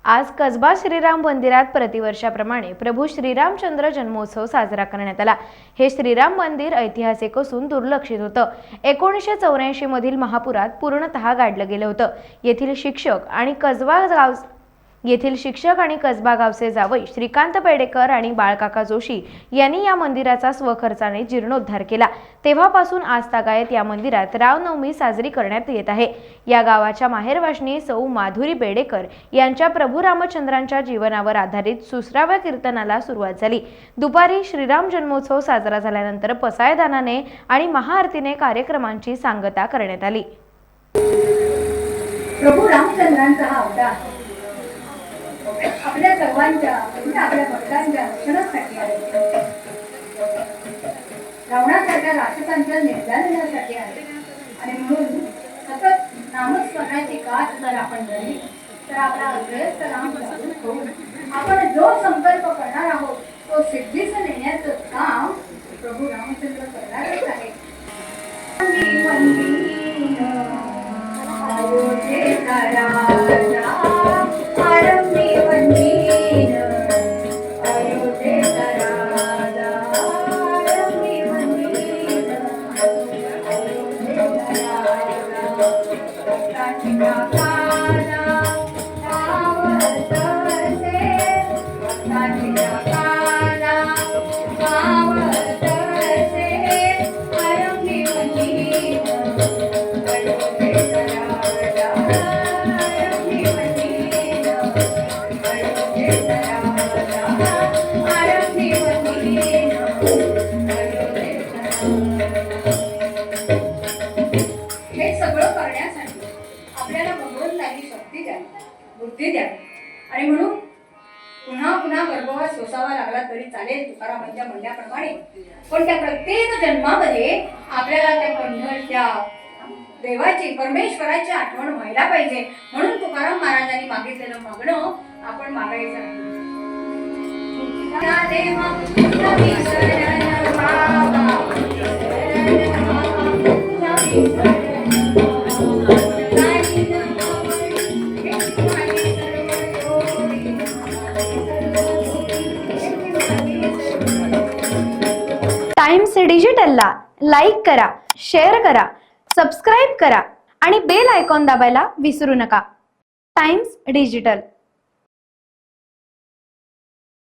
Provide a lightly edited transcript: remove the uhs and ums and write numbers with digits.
आज कसबा श्रीराम मंदिरात प्रतिवर्षाप्रमाणे प्रभू श्रीरामचंद्र जन्मोत्सव साजरा करण्यात आला। हे श्रीराम मंदिर ऐतिहासिक असून दुर्लक्षित होतं। 1984 मधील महापुरात पूर्णतः गाडलं गेलं होतं। येथील शिक्षक आणि कसबा गावचे जावई श्रीकांत पेडेकर आणि बाळकाका जोशी यांनी या मंदिराचा स्वखर्चाने जीर्णोद्धार केला। तेव्हापासून आजतागायत या मंदिरात रामनवमी साजरी करण्यात येत आहे। या गावाच्या माहेरवाशिणी सौ माधुरी पेडेकर यांच्या प्रभू रामचंद्रांच्या जीवनावर आधारित सुसराव्या कीर्तनाला सुरुवात झाली। दुपारी श्रीराम जन्मोत्सव साजरा झाल्यानंतर पसायदानाने आणि महाआरतीने कार्यक्रमांची सांगता करण्यात आली। प्रभू रामचंद्रांचा हा अवतार आपल्या सर्वांच्या आपल्या भक्तांच्या रक्षणासाठी आहे। रावणासारख्या राक्षसांच्या निर्दारणासाठी आहे आणि म्हणून सतत नामस्मरणाची गाथ जर आपण धरली तर आपला अग्रस्त राम जागृत होऊन आपण जो संकल्प करणार आहोत तो सिद्धीस नेण्याचं काम प्रभू रामचंद्र करणारच आहे। हे सगळं करण्यासाठी आपल्याला भगवंताची शक्ती द्यावी, बुद्धी द्यावी आणि म्हणून पुन्हा पुन्हा गर्भवास सोसावा लागला तरी चालेल तुकारामांच्या म्हणण्याप्रमाणे, पण त्या प्रत्येक जन्मामध्ये आपल्याला त्या देवाची परमेश्वराची आठवण व्हायला पाहिजे। म्हणून तुकाराम महाराजांनी मागितलेलं मागणं आपण मागायचं नाही। टाइम्स डिजिटलला लाईक करा, शेअर करा, सबस्क्राईब करा आणि बेल आयकॉन दाबायला विसरू नका। Times digital.